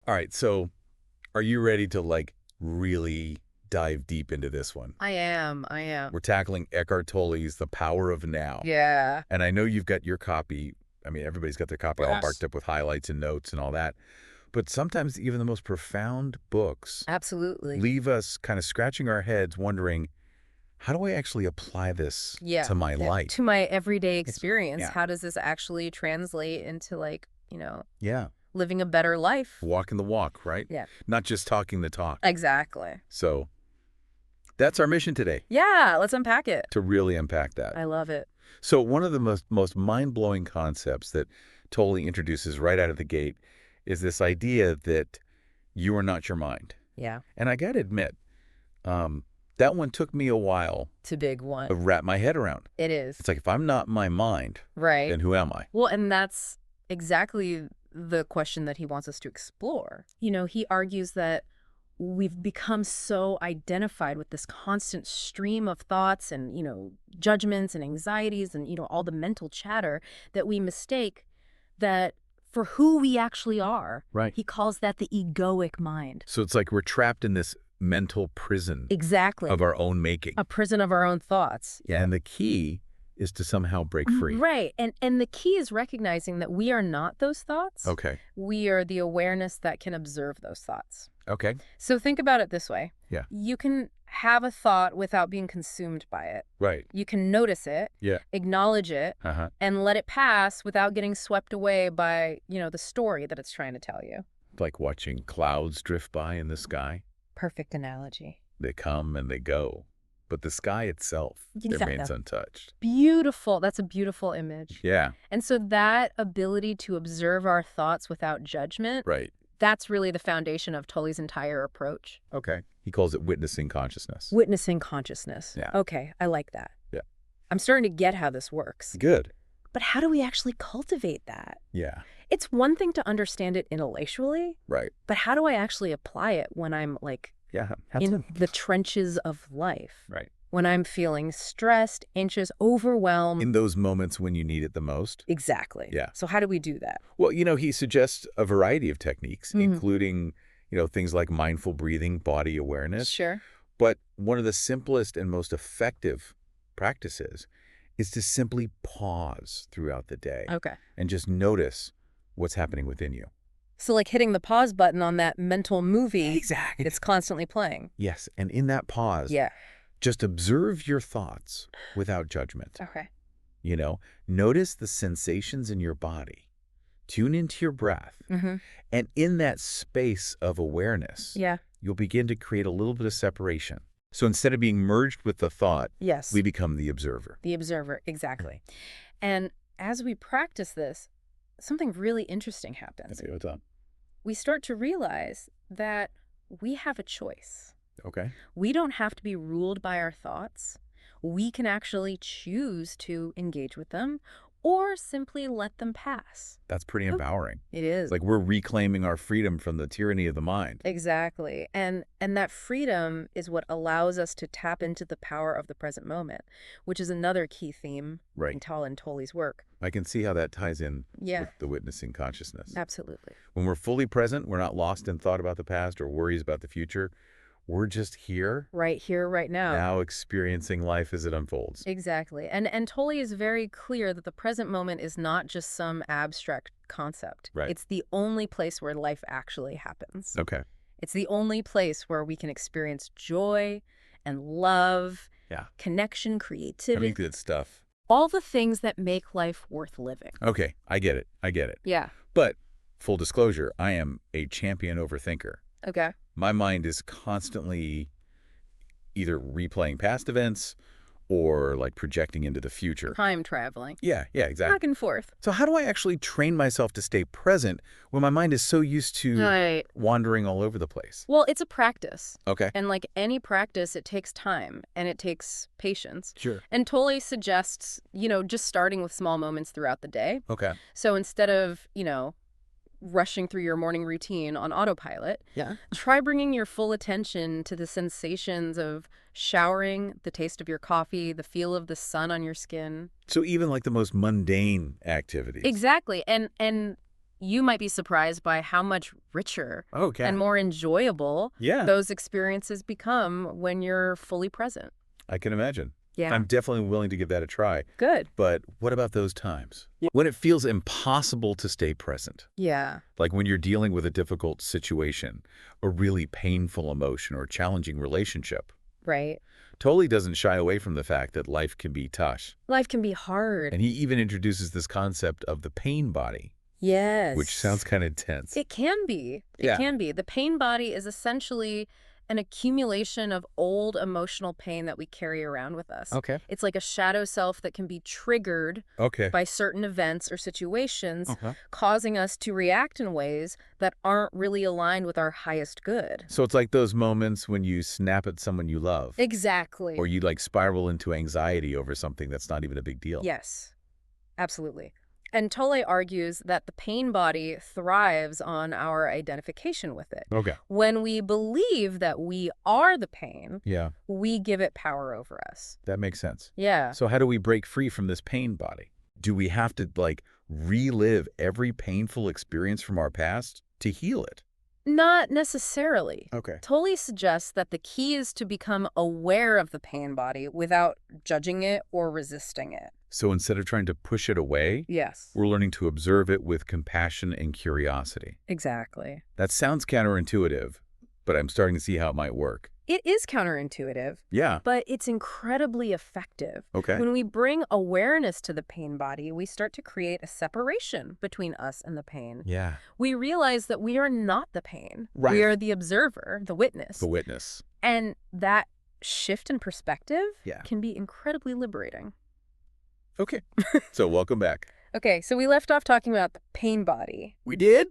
All right, so are you ready to like really dive deep into this one? I am. I am. We're tackling Eckhart Tolle's The Power of Now. Yeah. And I know you've got your copy. I mean, everybody's got their copy all marked Yes. up with highlights and notes and all that. But sometimes even the most profound books Absolutely. leave us kind of scratching our heads wondering, how do I actually apply this Yeah. to my Yeah. life? To my everyday experience, Yeah. how does this actually translate into Yeah. living a better life? Walking the walk, right? Yeah. Not just talking the talk. Exactly. So that's our mission today, Yeah. Let's unpack it. to really unpack that. I love it. So one of the most mind-blowing concepts that Tolle introduces right out of the gate is this idea that you are not your mind. Yeah. And I got to admit, that one took me a while It's a big one. to wrap my head around. It is. It's like, if I'm not my mind, Right. then who am I? Well, and that's exactly the question that he wants us to explore. He argues that we've become so identified with this constant stream of thoughts and, judgments and anxieties and, all the mental chatter that we mistake that for who we actually are. Right. He calls that the egoic mind. So it's like we're trapped in this mental prison Exactly. of our own making. A prison of our own thoughts. Yeah. And the key is to somehow break free. Right. And the key is recognizing that we are not those thoughts. Okay. We are the awareness that can observe those thoughts. Okay. So think about it this way. Yeah. You can have a thought without being consumed by it. Right. You can notice it, Yeah. acknowledge it, Uh-huh. and let it pass without getting swept away by, the story that it's trying to tell you. Like watching clouds drift by in the sky. Perfect analogy. They come and they go. But the sky itself Exactly. remains untouched. Beautiful. That's a beautiful image. Yeah. And so that ability to observe our thoughts without judgment, Right. that's really the foundation of Tolle's entire approach. Okay. He calls it witnessing consciousness. Witnessing consciousness. Yeah. Okay, I like that. Yeah. I'm starting to get how this works. Good. But how do we actually cultivate that? Yeah. It's one thing to understand it intellectually, Right. but how do I actually apply it when I'm Yeah. in the trenches of life? Right. When I'm feeling stressed, anxious, overwhelmed. In those moments when you need it the most. Exactly. Yeah. So how do we do that? Well, he suggests a variety of techniques, Mhm. including, things like mindful breathing, body awareness. Sure. But one of the simplest and most effective practices is to simply pause throughout the day Okay. and just notice what's happening within you. So like hitting the pause button on that mental movie Exactly. that's constantly playing. Yes. And in that pause, Yeah. just observe your thoughts without judgment. Okay. Notice the sensations in your body. Tune into your breath. Mm-hmm. And in that space of awareness, Yeah. you'll begin to create a little bit of separation. So instead of being merged with the thought, Yes. we become the observer. The observer. Exactly. And as we practice this, something really interesting happens. Okay, what's up? We start to realize that we have a choice. Okay. We don't have to be ruled by our thoughts. We can actually choose to engage with them or simply let them pass. That's pretty empowering. It is. It's like we're reclaiming our freedom from the tyranny of the mind. Exactly. And that freedom is what allows us to tap into the power of the present moment, which is another key theme in Right. Tolle's work. I can see how that ties in Yeah. with the witnessing consciousness. Absolutely. When we're fully present, we're not lost in thought about the past or worries about the future. We're just here, Right here, right now experiencing life as it unfolds. Exactly. And Tolle is very clear that the present moment is not just some abstract concept. Right. It's the only place where life actually happens. Okay. It's the only place where we can experience joy and love, Yeah. connection, I mean, creativity, good stuff. all the things that make life worth living. Okay. I get it. Yeah. But full disclosure, I am a champion overthinker. Okay. My mind is constantly either replaying past events or like projecting into the future. Time traveling. Yeah, exactly. Back and forth. So how do I actually train myself to stay present when my mind is so used to Right. wandering all over the place? Well, it's a practice. Okay. And like any practice, it takes time and it takes patience. Sure. And Tolle suggests, just starting with small moments throughout the day. Okay. So instead of, rushing through your morning routine on autopilot, Yeah. try bringing your full attention to the sensations of showering, the taste of your coffee, the feel of the sun on your skin. So even like the most mundane activities. Exactly. And you might be surprised by how much richer Okay. and more enjoyable Yeah. those experiences become when you're fully present. I can imagine. Yeah. I'm definitely willing to give that a try. Good. But what about those times? When it feels impossible to stay present? Yeah. Like when you're dealing with a difficult situation, a really painful emotion, or challenging relationship. Right. Tolle doesn't shy away from the fact that life can be tough. Life can be hard. And he even introduces this concept of the pain body, Yes. which sounds kind of intense. It can be. It can be. The pain body is essentially an accumulation of old emotional pain that we carry around with us. Okay. It's like a shadow self that can be triggered by certain events or situations, causing us to react in ways that aren't really aligned with our highest good. So it's like those moments when you snap at someone you love. Exactly. Or you like spiral into anxiety over something that's not even a big deal. Yes, absolutely. And Tolle argues that the pain body thrives on our identification with it. Okay. When we believe that we are the pain, Yeah, we give it power over us. that makes sense. Yeah. So how do we break free from this pain body? Do we have to, like, relive every painful experience from our past to heal it? Not necessarily. Okay. Tolle suggests that the key is to become aware of the pain body without judging it or resisting it. So instead of trying to push it away, Yes. we're learning to observe it with compassion and curiosity. Exactly. That sounds counterintuitive, but I'm starting to see how it might work. It is counterintuitive, Yeah. but it's incredibly effective. Okay. When we bring awareness to the pain body, we start to create a separation between us and the pain. Yeah. We realize that we are not the pain. Right. We are the observer, the witness. The witness. And that shift in perspective Yeah. can be incredibly liberating. Okay. So welcome back. Okay, so we left off talking about the pain body. We did?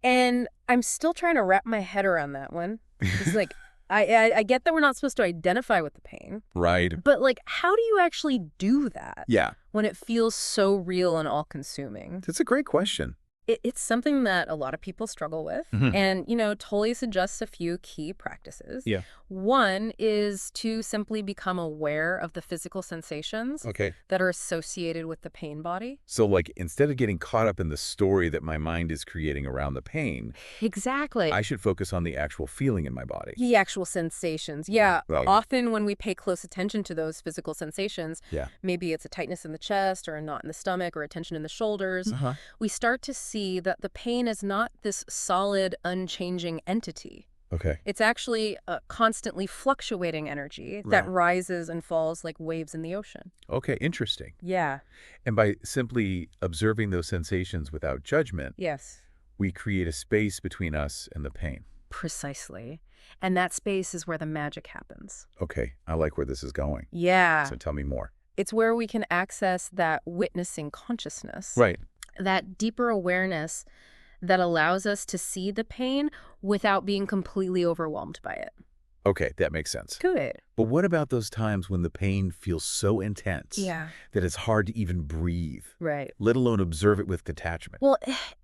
And I'm still trying to wrap my head around that one. It's like, I get that we're not supposed to identify with the pain. Right. But, like, how do you actually do that Yeah. when it feels so real and all-consuming? That's a great question. It's something that a lot of people struggle with. Mhm. And, Tolle suggests a few key practices. Yeah. One is to simply become aware of the physical sensations Okay. that are associated with the pain body. So, like, instead of getting caught up in the story that my mind is creating around the pain, Exactly. I should focus on the actual feeling in my body. The actual sensations. Yeah. Well, Often when we pay close attention to those physical sensations, yeah. maybe it's a tightness in the chest or a knot in the stomach or a tension in the shoulders, Uh-huh. we start to see that the pain is not this solid, unchanging entity. Okay. It's actually a constantly fluctuating energy that Right. rises and falls like waves in the ocean. Okay, interesting. Yeah. And by simply observing those sensations without judgment, Yes. we create a space between us and the pain. Precisely. And that space is where the magic happens. Okay, I like where this is going. Yeah. So tell me more. It's where we can access that witnessing consciousness. Right. That deeper awareness that allows us to see the pain without being completely overwhelmed by it. Okay, that makes sense. Good. But what about those times when the pain feels so intense Yeah. that it's hard to even breathe, Right. let alone observe it with detachment? Well,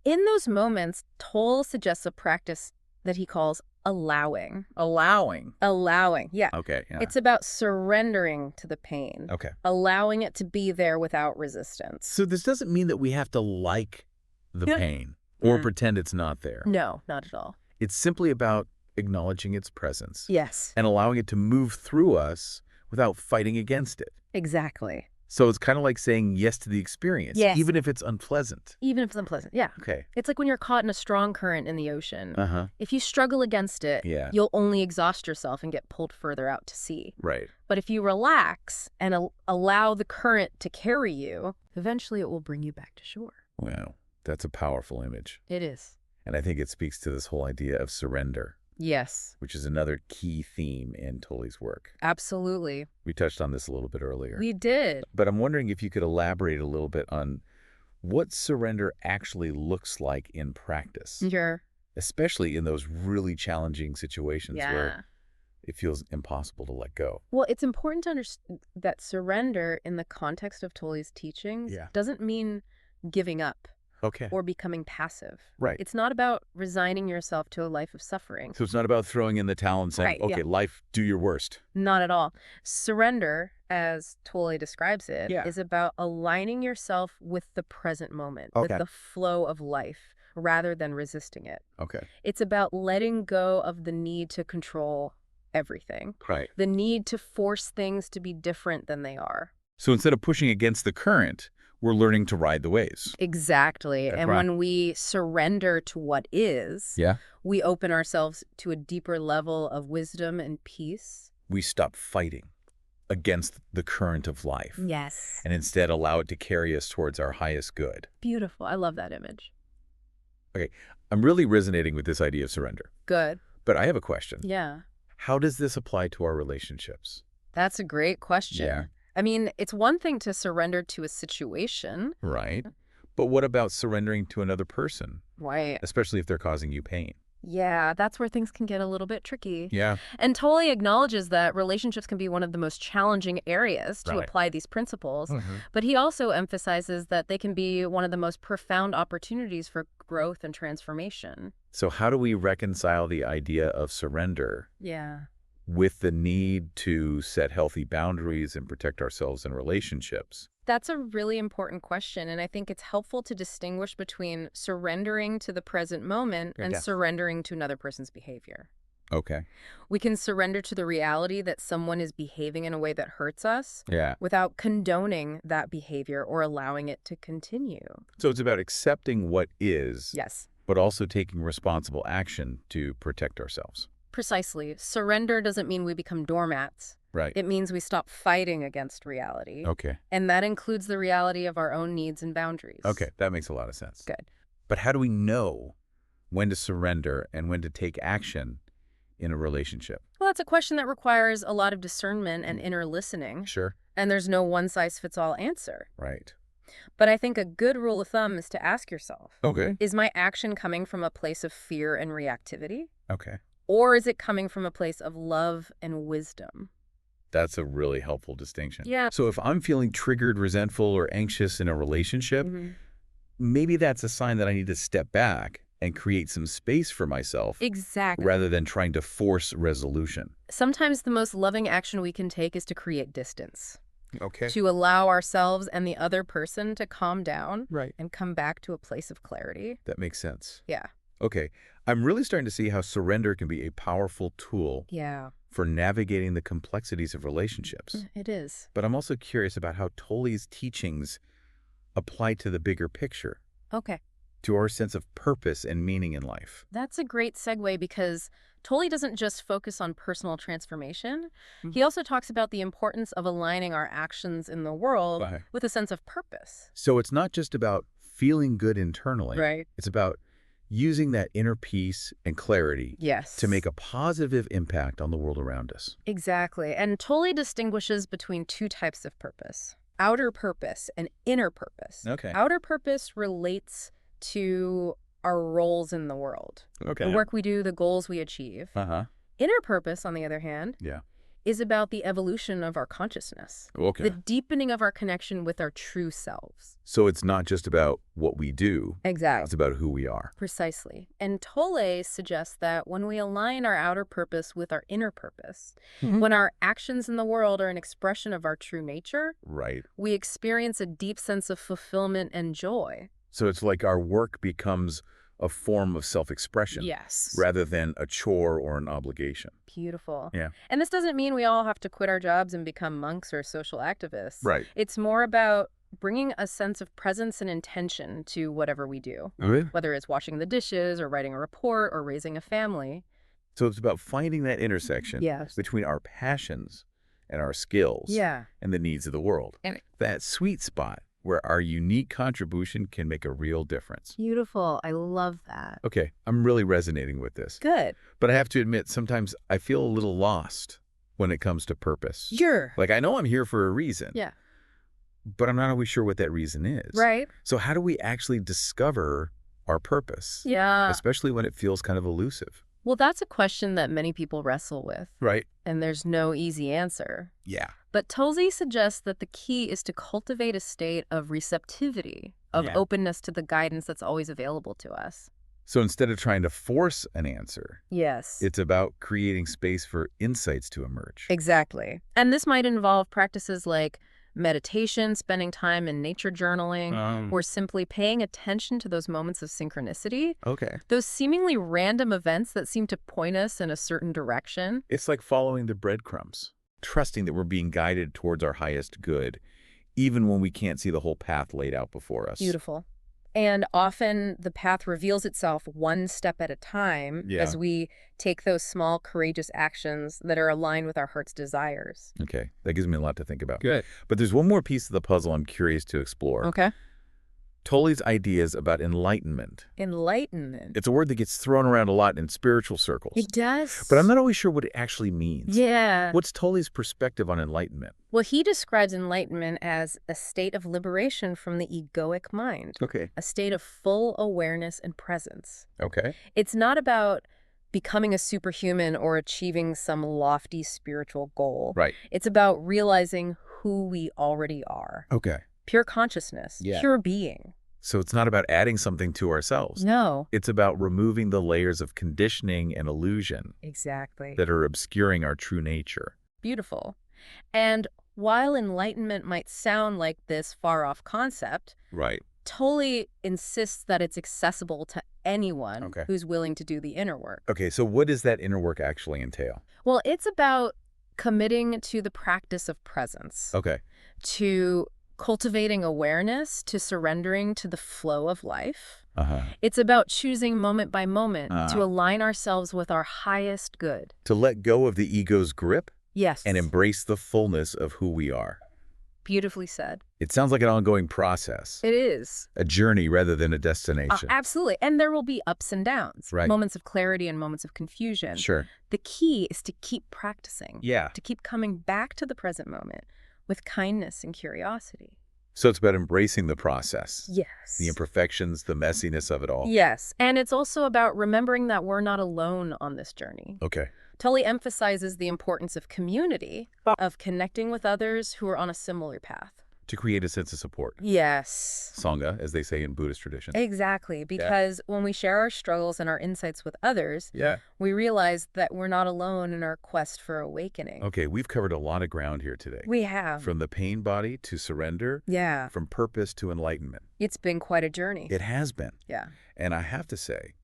in those moments, Tolle suggests a practice that he calls allowing. Allowing. Allowing, yeah. Okay, yeah. It's about surrendering to the pain, Okay. allowing it to be there without resistance. So this doesn't mean that we have to like the Yeah. pain or Mm. pretend it's not there. No, not at all. It's simply about acknowledging its presence Yes, and allowing it to move through us without fighting against it. exactly. So it's kind of like saying yes to the experience, Yes. even if it's unpleasant. Even if it's unpleasant, yeah. Okay. It's like when you're caught in a strong current in the ocean. Uh-huh. If you struggle against it, Yeah. you'll only exhaust yourself and get pulled further out to sea. Right. But if you relax and allow the current to carry you, eventually it will bring you back to shore. Wow. That's a powerful image. It is. And I think it speaks to this whole idea of surrender, Yes, which is another key theme in Tolle's work. absolutely. We touched on this a little bit earlier. We did. But I'm wondering if you could elaborate a little bit on what surrender actually looks like in practice, Sure. especially in those really challenging situations Yeah. where it feels impossible to let go. Well, it's important to understand that surrender in the context of Tolle's teachings Yeah. doesn't mean giving up Okay. or becoming passive. Right. It's not about resigning yourself to a life of suffering. So it's not about throwing in the towel and saying, Right, okay, yeah. life, do your worst. Not at all. Surrender, as Tolle describes it, Yeah. is about aligning yourself with the present moment, Okay. with the flow of life, rather than resisting it. Okay. It's about letting go of the need to control everything, Right. the need to force things to be different than they are. So instead of pushing against the current, we're learning to ride the waves. Exactly. That's And right. when we surrender to what is, Yeah. we open ourselves to a deeper level of wisdom and peace. We stop fighting against the current of life Yes. and instead allow it to carry us towards our highest good. Beautiful. I love that image. Okay. I'm really resonating with this idea of surrender. Good. But I have a question. Yeah. How does this apply to our relationships? That's a great question. Yeah. I mean, it's one thing to surrender to a situation. Right. But what about surrendering to another person, Right. especially if they're causing you pain? Yeah, that's where things can get a little bit tricky. Yeah. And Tolle acknowledges that relationships can be one of the most challenging areas to Right. apply these principles, Mhm. but he also emphasizes that they can be one of the most profound opportunities for growth and transformation. So how do we reconcile the idea of surrender Yeah. with the need to set healthy boundaries and protect ourselves in relationships? That's a really important question, and I think it's helpful to distinguish between surrendering to the present moment and Yeah. surrendering to another person's behavior. Okay. We can surrender to the reality that someone is behaving in a way that hurts us Yeah. without condoning that behavior or allowing it to continue. So it's about accepting what is, Yes, but also taking responsible action to protect ourselves. precisely. Surrender doesn't mean we become doormats. Right. It means we stop fighting against reality. Okay. And that includes the reality of our own needs and boundaries. Okay. That makes a lot of sense. Good. But how do we know when to surrender and when to take action in a relationship? Well, that's a question that requires a lot of discernment and inner listening. Sure. And there's no one-size-fits-all answer. Right. But I think a good rule of thumb is to ask yourself, Okay. is my action coming from a place of fear and reactivity? Okay. Or is it coming from a place of love and wisdom? That's a really helpful distinction. Yeah. So if I'm feeling triggered, resentful, or anxious in a relationship, Mhm. maybe that's a sign that I need to step back and create some space for myself Exactly. rather than trying to force resolution. Sometimes the most loving action we can take is to create distance, Okay. to allow ourselves and the other person to calm down Right. and come back to a place of clarity. That makes sense. Yeah. Okay. I'm really starting to see how surrender can be a powerful tool Yeah, for navigating the complexities of relationships. it is. But I'm also curious about how Tolle's teachings apply to the bigger picture, Okay. to our sense of purpose and meaning in life. That's a great segue because Tolle doesn't just focus on personal transformation. Mhm. He also talks about the importance of aligning our actions in the world Right. with a sense of purpose. So it's not just about feeling good internally. Right. It's about using that inner peace and clarity Yes. to make a positive impact on the world around us. Exactly. And Tolle distinguishes between two types of purpose: outer purpose and inner purpose. Okay. Outer purpose relates to our roles in the world, Okay. the work we do, the goals we achieve. Uh-huh. Inner purpose, on the other hand, Yeah. is about the evolution of our consciousness, Okay. the deepening of our connection with our true selves. So it's not just about what we do, Exactly. it's about who we are. Precisely. And Tolle suggests that when we align our outer purpose with our inner purpose, Mhm. when our actions in the world are an expression of our true nature, Right. we experience a deep sense of fulfillment and joy. So it's like our work becomes a form of self-expression Yes. rather than a chore or an obligation. Beautiful. Yeah. And this doesn't mean we all have to quit our jobs and become monks or social activists. Right. It's more about bringing a sense of presence and intention to whatever we do, whether it's washing the dishes or writing a report or raising a family. So it's about finding that intersection Yes. between our passions and our skills Yeah. and the needs of the world. And That sweet spot where our unique contribution can make a real difference. beautiful. I love that. Okay, I'm really resonating with this. Good. But I have to admit, sometimes I feel a little lost when it comes to purpose. Sure. Like, I know I'm here for a reason. Yeah. But I'm not always sure what that reason is. Right. So how do we actually discover our purpose? Yeah. Especially when it feels kind of elusive. Well, that's a question that many people wrestle with, Right. and there's no easy answer. Yeah. But Tolle suggests that the key is to cultivate a state of receptivity, of Yeah. openness to the guidance that's always available to us. So instead of trying to force an answer, Yes. it's about creating space for insights to emerge. Exactly. And this might involve practices like meditation, spending time in nature journaling, or simply paying attention to those moments of synchronicity, Okay. those seemingly random events that seem to point us in a certain direction. It's like following the breadcrumbs, trusting that we're being guided towards our highest good, even when we can't see the whole path laid out before us. Beautiful. And often the path reveals itself one step at a time Yeah. as we take those small, courageous actions that are aligned with our heart's desires. Okay, that gives me a lot to think about. Good. But there's one more piece of the puzzle I'm curious to explore. Okay. Tolle's ideas about enlightenment. Enlightenment. It's a word that gets thrown around a lot in spiritual circles. It does. But I'm not always sure what it actually means. Yeah. What's Tolle's perspective on enlightenment? Well, he describes enlightenment as a state of liberation from the egoic mind, Okay. a state of full awareness and presence. Okay. It's not about becoming a superhuman or achieving some lofty spiritual goal. Right. It's about realizing who we already are. Okay. Pure consciousness, Yeah. pure being. So it's not about adding something to ourselves. No. It's about removing the layers of conditioning and illusion Exactly. that are obscuring our true nature. Beautiful. And while enlightenment might sound like this far-off concept, Right. Tolle insists that it's accessible to anyone Okay. who's willing to do the inner work. Okay, so what does that inner work actually entail? Well, it's about committing to the practice of presence, Okay. to cultivating awareness, to surrendering to the flow of life. Uh-huh. It's about choosing moment by moment Ah. to align ourselves with our highest good. To let go of the ego's grip Yes. and embrace the fullness of who we are. Beautifully said. It sounds like an ongoing process, It is. a journey rather than a destination. Absolutely. And there will be ups and downs, Right. moments of clarity and moments of confusion. Sure. The key is to keep practicing, Yeah. to keep coming back to the present moment with kindness and curiosity. So it's about embracing the process, Yes. the imperfections, the messiness of it all. Yes. And it's also about remembering that we're not alone on this journey. Okay. Tolle emphasizes the importance of community, of connecting with others who are on a similar path. To create a sense of support. Yes. Sangha, as they say in Buddhist tradition. Exactly. Because when we share our struggles and our insights with others, Yeah. we realize that we're not alone in our quest for awakening. Okay, we've covered a lot of ground here today. We have. From the pain body to surrender, Yeah. from purpose to enlightenment. It's been quite a journey. It has been. Yeah. And I have to say,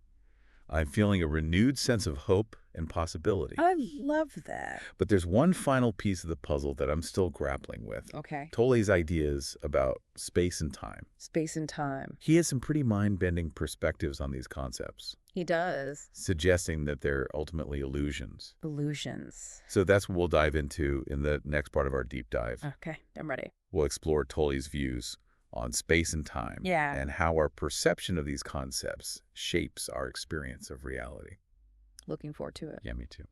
I'm feeling a renewed sense of hope and possibility. I love that. But there's one final piece of the puzzle that I'm still grappling with. Okay. Tolle's ideas about space and time. Space and time. He has some pretty mind-bending perspectives on these concepts, He does. suggesting that they're ultimately illusions. Illusions. So that's what we'll dive into in the next part of our deep dive. Okay. I'm ready. We'll explore Tolle's views on space and time, Yeah. and how our perception of these concepts shapes our experience of reality. Looking forward to it. Yeah, me too.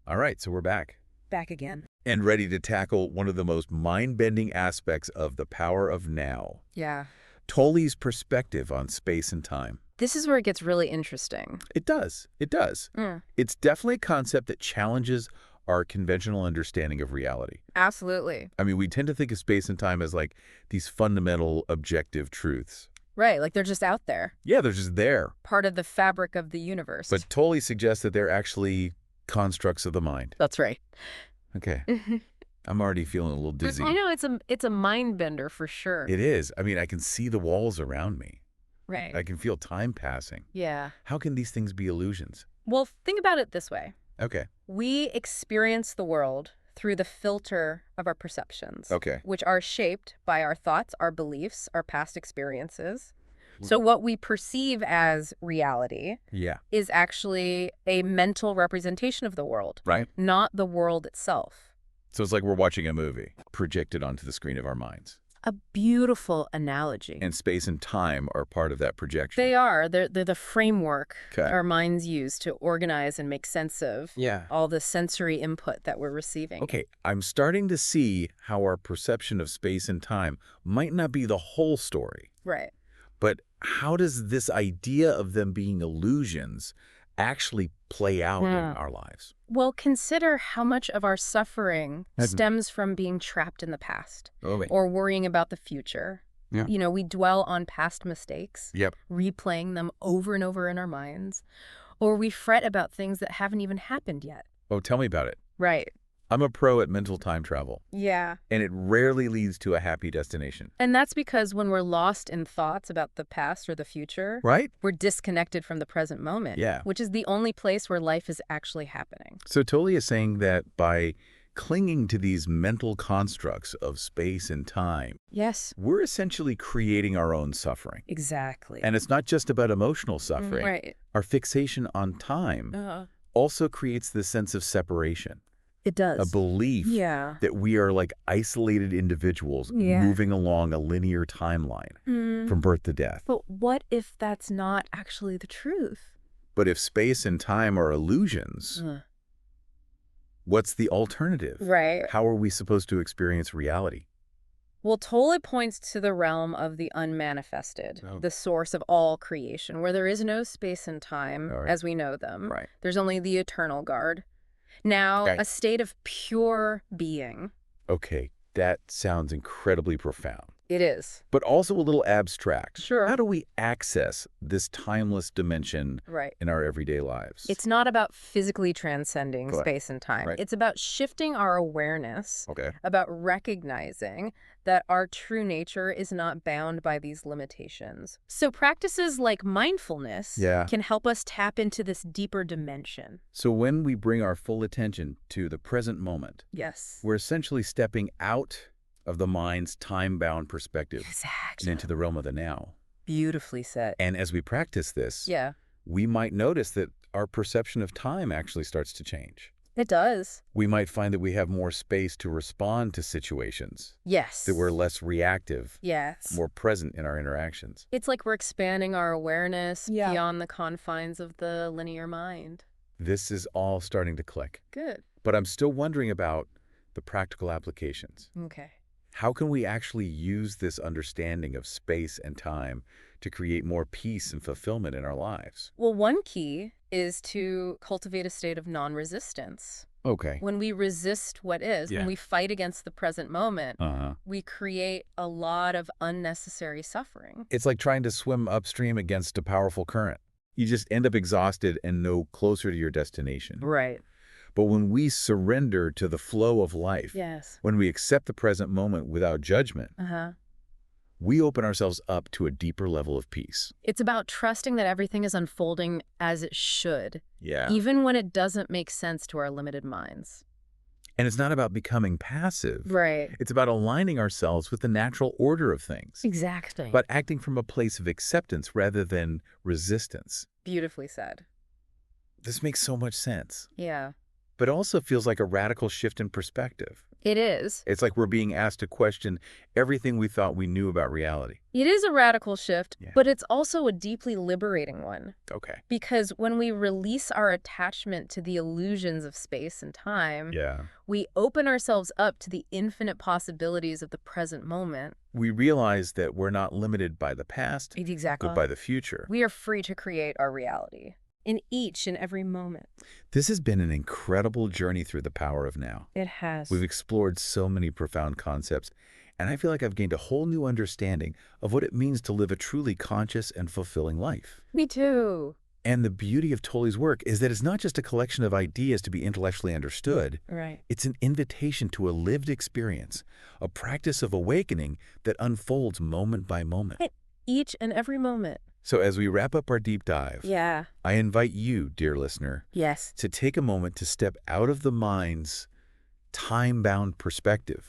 All right, so we're back Back again. and ready to tackle one of the most mind-bending aspects of the power of now, Yeah. Tolle's perspective on space and time. This is where it gets really interesting. It does. It does. It's definitely a concept that challenges our conventional understanding of reality. Absolutely. I mean, we tend to think of space and time as like these fundamental objective truths. Right. Like they're just out there. Yeah, they're just there. Part of the fabric of the universe. But Tolle suggests that they're actually constructs of the mind. That's right. Okay. I'm already feeling a little dizzy. I know it's a mind bender for sure. It is. I mean, I can see the walls around me. Right. I can feel time passing. Yeah. How can these things be illusions? Well, think about it this way. Okay. We experience the world through the filter of our perceptions, Okay. which are shaped by our thoughts, our beliefs, our past experiences. So what we perceive as reality Yeah. is actually a mental representation of the world, Right? not the world itself. So it's like we're watching a movie projected onto the screen of our minds. A beautiful analogy. And space and time are part of that projection. They are. They're the framework Okay. our minds use to organize and make sense of Yeah. all the sensory input that we're receiving. Okay, I'm starting to see how our perception of space and time might not be the whole story. Right. But how does this idea of them being illusions actually play out in our lives? Well, consider how much of our suffering Mhm. stems from being trapped in the past Oh, wait. or worrying about the future. Yeah. You know, we dwell on past mistakes, Yep. replaying them over and over in our minds, or we fret about things that haven't even happened yet. Oh, tell me about it. Right. I'm a pro at mental time travel, Yeah. and it rarely leads to a happy destination. And that's because when we're lost in thoughts about the past or the future, Right? we're disconnected from the present moment, Yeah. which is the only place where life is actually happening. So Tolle is saying that by clinging to these mental constructs of space and time, Yes. we're essentially creating our own suffering. Exactly. And it's not just about emotional suffering. Right. Our fixation on time also creates this sense of separation, It does. a belief Yeah. that we are like isolated individuals moving along a linear timeline from birth to death. But what if that's not actually the truth? But if space and time are illusions, what's the alternative? Right. How are we supposed to experience reality? Well, Tolle points to the realm of the unmanifested, the source of all creation, where there is no space and time as we know them. Right. There's only the eternal guard. Now, a state of pure being. Okay, that sounds incredibly profound, It is. but also a little abstract. Sure. How do we access this timeless dimension in our everyday lives? It's not about physically transcending Go ahead. space and time. Right. It's about shifting our awareness, Okay. about recognizing that our true nature is not bound by these limitations. So practices like mindfulness can help us tap into this deeper dimension. So when we bring our full attention to the present moment, Yes. we're essentially stepping out of the mind's time-bound perspective and Exactly. into the realm of the now. Beautifully said. And as we practice this, Yeah, we might notice that our perception of time actually starts to change. it does. We might find that we have more space to respond to situations, Yes. that we're less reactive, Yes. more present in our interactions. It's like we're expanding our awareness beyond the confines of the linear mind. This is all starting to click. Good. But I'm still wondering about the practical applications. Okay. How can we actually use this understanding of space and time to create more peace and fulfillment in our lives? Well, one key is to cultivate a state of non-resistance. Okay. When we resist what is, when we fight against the present moment, we create a lot of unnecessary suffering. It's like trying to swim upstream against a powerful current. You just end up exhausted and no closer to your destination. Right. But when we surrender to the flow of life, Yes. when we accept the present moment without judgment, we open ourselves up to a deeper level of peace. It's about trusting that everything is unfolding as it should, Yeah. even when it doesn't make sense to our limited minds. And it's not about becoming passive. Right. It's about aligning ourselves with the natural order of things, Exactly. but acting from a place of acceptance rather than resistance. Beautifully said. This makes so much sense, Yeah. but also feels like a radical shift in perspective. It is. It's like we're being asked to question everything we thought we knew about reality. It is a radical shift, Yeah. but it's also a deeply liberating one. Okay. Because when we release our attachment to the illusions of space and time, we open ourselves up to the infinite possibilities of the present moment. We realize that we're not limited by the past, Exactly. but by the future. We are free to create our reality in each and every moment. This has been an incredible journey through the power of now. It has. We've explored so many profound concepts, and I feel like I've gained a whole new understanding of what it means to live a truly conscious and fulfilling life. Me too. And the beauty of Tolle's work is that it's not just a collection of ideas to be intellectually understood. Right. It's an invitation to a lived experience, a practice of awakening that unfolds moment by moment. Each and every moment. So as we wrap up our deep dive, Yeah. I invite you, dear listener, Yes. to take a moment to step out of the mind's time-bound perspective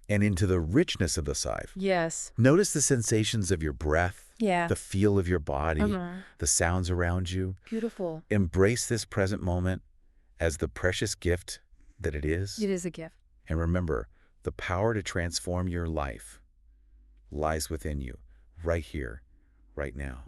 and into the richness of the sight. Yes. Notice the sensations of your breath, Yeah. the feel of your body, the sounds around you. Beautiful. Embrace this present moment as the precious gift that it is. It is a gift. And remember, the power to transform your life lies within you, right here, right now.